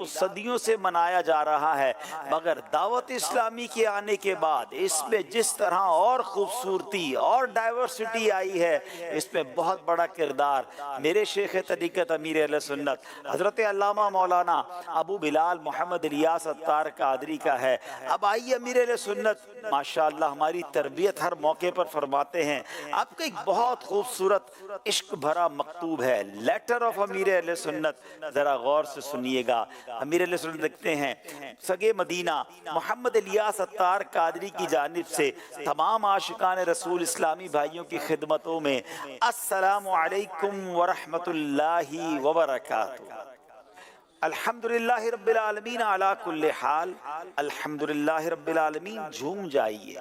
تو صدیوں سے منایا جا رہا ہے، مگر دعوت اسلامی کے آنے کے بعد اس میں جس طرح اور خوبصورتی اور ڈائیورسٹی آئی ہے، اس میں بہت بڑا کردار میرے شیخ طریقت امیر اہل سنت حضرت علامہ مولانا ابو بلال محمد الیاس اتار قادری کا ہے۔ اب آئیے امیر اہل سنت ماشاءاللہ ہماری تربیت ہر موقع پر فرماتے ہیں، آپ کا ایک بہت خوبصورت عشق بھرا مکتوب ہے، لیٹر آف امیر اہل سنت، ذرا غور سے سنیے گا۔ امیر اہل سنت لکھتے ہیں سگے مدینہ محمد الیاس اتار قادری کی جانب سے تمام عاشقان رسول اسلامی بھائیوں کی خدمتوں میں السلام علیکم ورحمۃ اللہ وبرکاتہ۔ الحمدللہ رب العالمین علی کل حال، الحمدللہ رب العالمین، جھوم جائیے،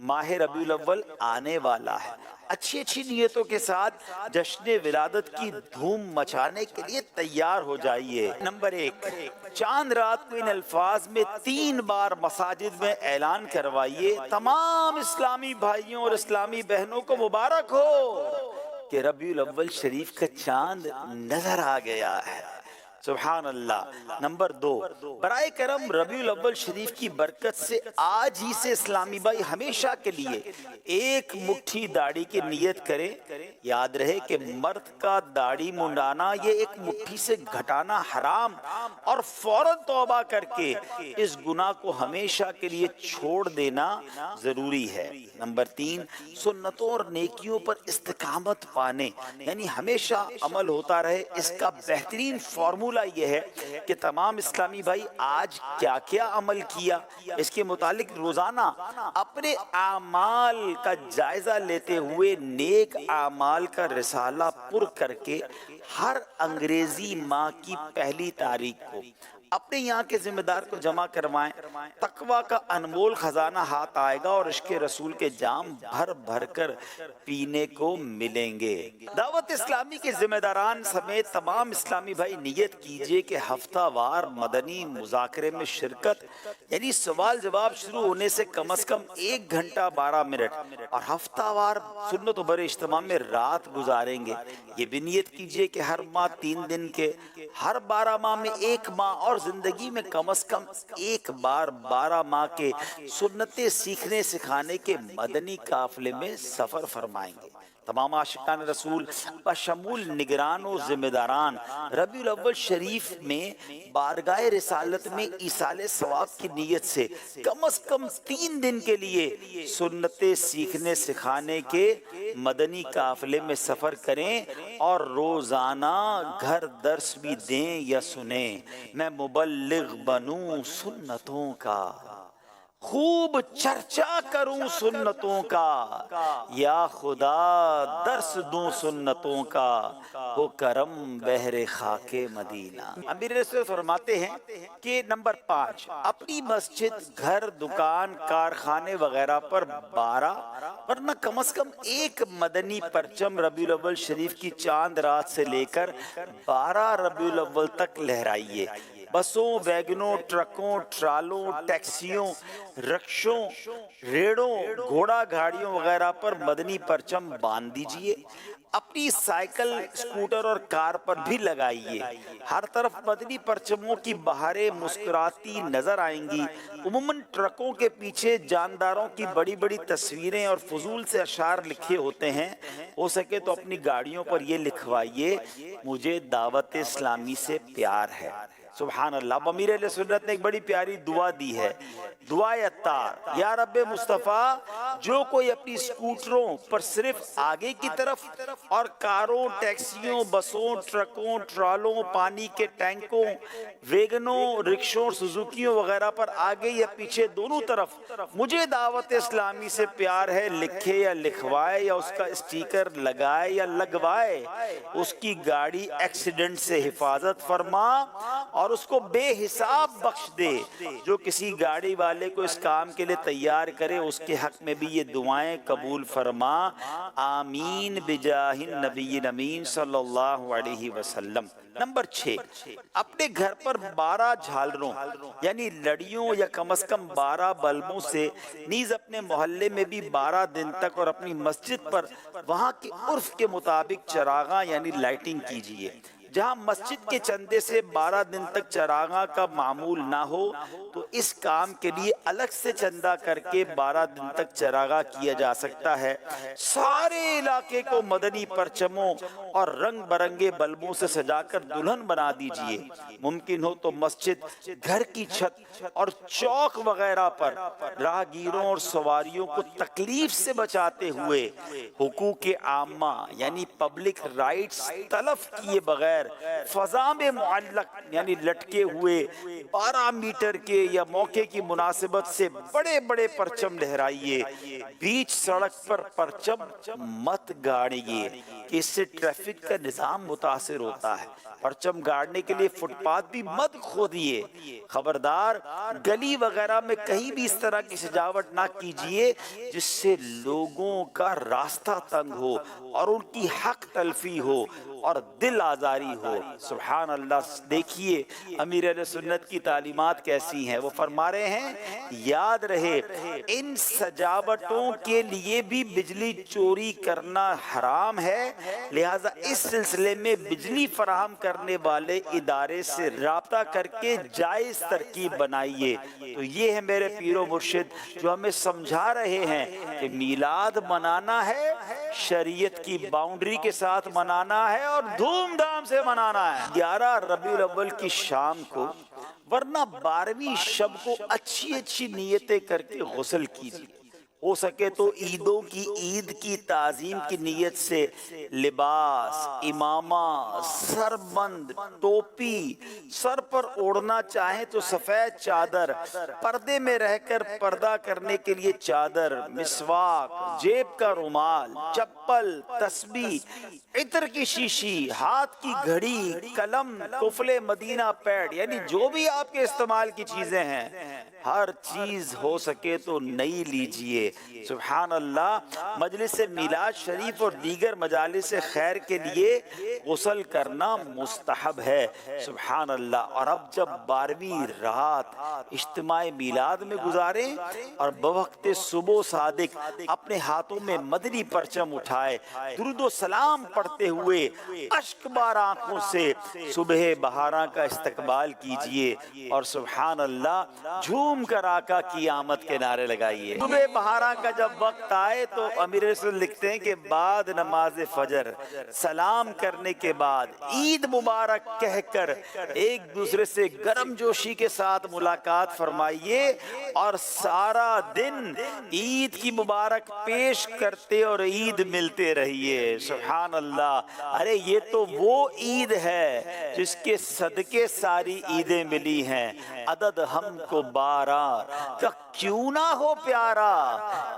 ماہ ربیع الاول آنے والا ہے، اچھی اچھی نیتوں کے ساتھ جشن ولادت کی دھوم مچانے کے لیے تیار ہو جائیے۔ نمبر 1، چاند رات کو ان الفاظ میں 3 بار مساجد میں اعلان کروائیے، تمام اسلامی بھائیوں اور اسلامی بہنوں کو مبارک ہو کہ ربیع الاول شریف کا چاند نظر آ گیا ہے، سبحان اللہ۔ نمبر 2، برائے کرم ربیع الاول شریف کی برکت سے آج ہی سے اسلامی بھائی ہمیشہ کے لیے ایک مٹھی داڑھی کی نیت کریں۔ یاد رہے کہ مرد کا داڑھی منڈانا یہ ایک مٹھی سے گھٹانا حرام، اور فوراً توبہ کر کے اس گناہ کو ہمیشہ کے لیے چھوڑ دینا ضروری ہے۔ نمبر 3، سنتوں اور نیکیوں پر استقامت پانے یعنی ہمیشہ عمل ہوتا رہے، اس کا بہترین فارمولہ یہ ہے کہ تمام اسلامی بھائی آج کیا کیا عمل کیا، اس کے متعلق روزانہ اپنے اعمال کا جائزہ لیتے ہوئے نیک اعمال کا رسالہ پر کر کے ہر انگریزی ماہ کی پہلی تاریخ کو اپنے یہاں کے ذمہ دار کو جمع کروائیں، تقویٰ کا انمول خزانہ ہاتھ آئے گا اور عشق رسول کے جام بھر بھر کر پینے کو ملیں گے۔ دعوت اسلامی کے ذمہ داران سمیت تمام اسلامی بھائی نیت کیجئے کہ ہفتہ وار مدنی مذاکرے میں شرکت یعنی سوال جواب شروع ہونے سے کم از کم 1 گھنٹہ 12 منٹ اور ہفتہ وار سنت و بر اجتماع میں رات گزاریں گے۔ یہ بھی نیت کیجئے کہ ہر ماہ 3 دن کے، ہر 12 ماہ میں 1 ماہ اور زندگی میں کم از کم 1 بار 12 ماہ کے سنتیں سیکھنے سکھانے کے مدنی قافلے میں سفر فرمائیں گے۔ تمام عاشقان رسول بشمول نگران و ذمہ داران ربیع الاول شریف میں بارگاہ رسالت میں ایصال ثواب کی نیت سے کم از کم 3 دن کے لیے سنتیں سیکھنے سکھانے کے مدنی قافلے میں سفر کریں اور روزانہ گھر درس بھی دیں یا سنیں۔ میں مبلغ بنوں سنتوں کا، خوب چرچا کروں سنتوں کا، یا خدا درس دوں سنتوں کا، وہ کرم بحر خاک مدینہ۔ امیر رسول فرماتے ہیں کہ نمبر 5، اپنی مسجد، گھر، دکان، کارخانے وغیرہ پر 12 ورنہ کم از کم 1 مدنی پرچم ربیع الاول شریف کی چاند رات سے لے کر 12 ربیع الاول تک لہرائیے۔ بسوں، ویگنوں، ٹرکوں، ٹرالوں، ٹیکسیوں، رکشوں، ریڑوں، گھوڑا گاڑیوں وغیرہ پر مدنی پرچم باندھ دیجئے۔ اپنی سائیکل، اسکوٹر اور کار پر بھی لگائیے۔ ہر طرف مدنی پرچموں کی بہاریں مسکراتی نظر آئیں گی۔ عموماً ٹرکوں کے پیچھے جانداروں کی بڑی بڑی تصویریں اور فضول سے اشعار لکھے ہوتے ہیں، ہو سکے تو اپنی گاڑیوں پر یہ لکھوائیے، مجھے دعوت اسلامی سے پیار ہے۔ سبحان اللہ۔ اب امیر اہل سنت نے ایک بڑی پیاری دعا دی ہے، دعائے عطار، یا رب مصطفیٰ، جو کوئی اپنی سکوٹروں پر صرف آگے کی طرف اور کاروں، ٹیکسیوں، بسوں، ٹرکوں، ٹرالوں، پانی کے ٹینکوں، ویگنوں، رکشوں، سزوکیوں وغیرہ پر آگے یا پیچھے دونوں طرف مجھے دعوت اسلامی سے پیار ہے لکھے یا لکھوائے یا اس کا اسٹیکر لگائے یا لگوائے، اس کی گاڑی ایکسیڈنٹ سے حفاظت فرما اور اس کو بے حساب بخش دے۔ جو کسی گاڑی والے کو اس کام کے لیے تیار کرے اس کے حق میں بھی یہ دعائیں قبول فرما، آمین بجاہ النبی الامین صلی اللہ علیہ وسلم۔ نمبر 6، اپنے گھر پر 12 جھالروں یعنی لڑیوں یا کم از کم 12 بلبوں سے، نیز اپنے محلے میں بھی 12 دن تک اور اپنی مسجد پر وہاں کے عرف کے مطابق چراغاں یعنی لائٹنگ کیجئے۔ جہاں مسجد کے چندے سے 12 دن تک چراغاں کا معمول نہ ہو تو اس کام کے لیے الگ سے چندہ کر کے 12 دن تک چراغاں کیا جا سکتا ہے۔ سارے علاقے کو مدنی پرچموں اور رنگ برنگے بلبوں سے سجا کر دلہن بنا دیجئے۔ ممکن ہو تو مسجد، گھر کی چھت اور چوک وغیرہ پر راہگیروں اور سواریوں کو تکلیف سے بچاتے ہوئے حقوق عامہ یعنی پبلک رائٹس تلف کیے بغیر فضا میں معلق یعنی لٹکے ہوئے 12 میٹر کے یا موقع کی مناسبت سے بڑے بڑے پرچم لہرائیے۔ بیچ سڑک پر پرچم مت گاڑیے کہ اس سے ٹریفک کا نظام متاثر ہوتا ہے۔ پرچم گاڑنے کے لیے فٹ پاتھ بھی مت کھودیے۔ خبردار گلی وغیرہ میں کہیں بھی اس طرح کی سجاوٹ نہ کیجیے جس سے لوگوں کا راستہ تنگ ہو اور ان کی حق تلفی ہو اور دل آزاری ہو۔ سبحان اللہ۔ دیکھیے امیر اہل سنت کی تعلیمات کیسی ہیں۔ وہ فرما رہے ہیں یاد رہے ان سجاوٹوں کے لیے بھی بجلی چوری کرنا حرام ہے، لہذا اس سلسلے میں بجلی فراہم کرنے والے ادارے سے رابطہ کر کے جائز ترکیب بنائیے۔ تو یہ ہے میرے پیر و مرشد جو ہمیں سمجھا رہے ہیں کہ میلاد منانا ہے، شریعت کی باؤنڈری کے ساتھ منانا ہے اور دھوم دھام سے منانا ہے۔ 11 ربیع الاول کی شام کو ورنہ 12ویں شب کو اچھی اچھی نیتیں کر کے غسل کیجیے۔ ہو سکے تو عیدوں کی عید کی تعظیم کی نیت سے لباس، امامہ، سربند، ٹوپی، سر پر اوڑھنا چاہیں تو سفید چادر، پردے میں رہ کر پردہ کرنے کے لیے چادر، مسواک، جیب کا رومال، چپل، تسبیح، عطر کی شیشی، ہاتھ کی گھڑی، قلم، قفل مدینہ پیڈ یعنی جو بھی آپ کے استعمال کی چیزیں ہیں ہر چیز ہو سکے تو نئی لیجئے۔ سبحان اللہ۔ مجلس میلاد شریف اور دیگر مجالس خیر کے لیے غسل کرنا مستحب ہے۔ سبحان اللہ۔ اور اب جب 12ویں رات اجتماع میلاد میں گزاریں اور بوقت صبح صادق اپنے ہاتھوں میں مدنی پرچم اٹھائے درود و سلام پڑھتے ہوئے اشک بار آنکھوں سے صبح بہاراں کا استقبال کیجئے اور سبحان اللہ جھوم کر آقا کی آمد کے نعرے لگائیے۔ صبح بہاراں کا جب وقت آئے تو امیر رسول لکھتے ہیں کہ بعد نماز فجر سلام کرنے کے بعد عید مبارک کہہ کر ایک دوسرے سے گرم جوشی کے ساتھ ملاقات فرمائیے اور سارا دن عید کی مبارک پیش کرتے اور عید ملتے رہیے۔ سبحان اللہ۔ ارے یہ تو وہ عید ہے جس کے صدقے ساری عیدیں ملی ہیں۔ عدد ہم کو 12 کیوں نہ ہو پیارا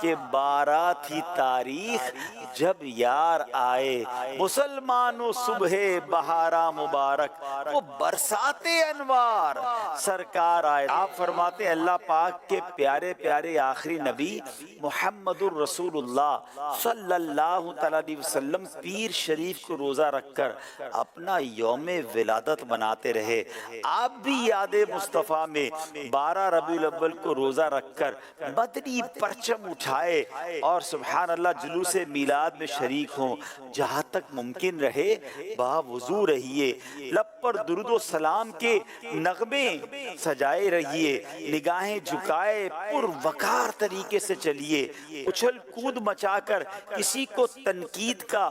کہ 12 تھی تاریخ جب یار آئے مسلمانوں صبح بہارا مبارک وہ برسات انوار سرکار آئے۔ آپ فرماتے ہیں اللہ پاک کے پیارے پیارے آخری نبی محمد الرسول اللہ صلی اللہ علیہ وسلم پیر شریف کو روزہ رکھ کر اپنا یوم ولادت مناتے رہے۔ آپ بھی یاد مصطفیٰ میں 12 ربیع الاول کو روزہ رکھ کر مدنی پرچم اٹھائے اور سبحان اللہ جلوس میلاد میں شریک ہوں۔ جہاں تک ممکن رہے باوضو رہیے، لب پر درود و سلام کے نغمے سجائے رہیے، نگاہیں جھکائے پر وقار طریقے سے چلیے، اچھل کود مچا کر کسی کو تنقید کا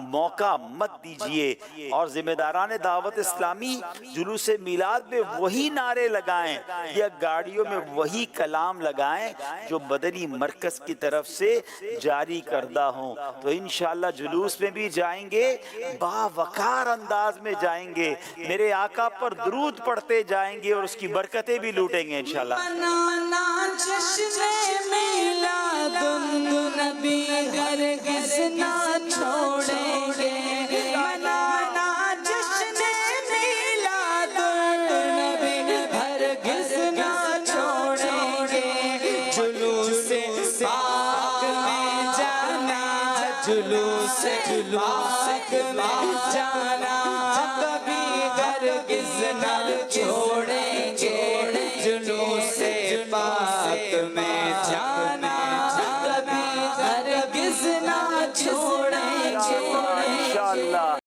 موقع مت دیجیے اور ذمہ داران دعوت اسلامی جلوس میلاد میں وہی نعرے لگائیں یا گاڑیوں میں وہی کلام لگائیں جو مدنی مرکز کی طرف سے جاری کردہ ہوں۔ تو انشاءاللہ جلوس میں بھی جائیں گے، باوقار انداز میں جائیں گے، میرے آقا پر درود پڑھتے جائیں گے اور اس کی برکتیں بھی لوٹیں گے انشاءاللہ۔ منانا جشن میلاد النبی ہرگز نہ چھوڑیں گے، منانا جشن میلاد النبی ہرگز نہ چھوڑیں گے، جلوس پاک میں جانا، جلوس پاک میں جانا کبھی ہرگز نہ چھوڑیں گے، جلوس پاک میں جانا کبھی ہرگز نہ چھوڑیں گے۔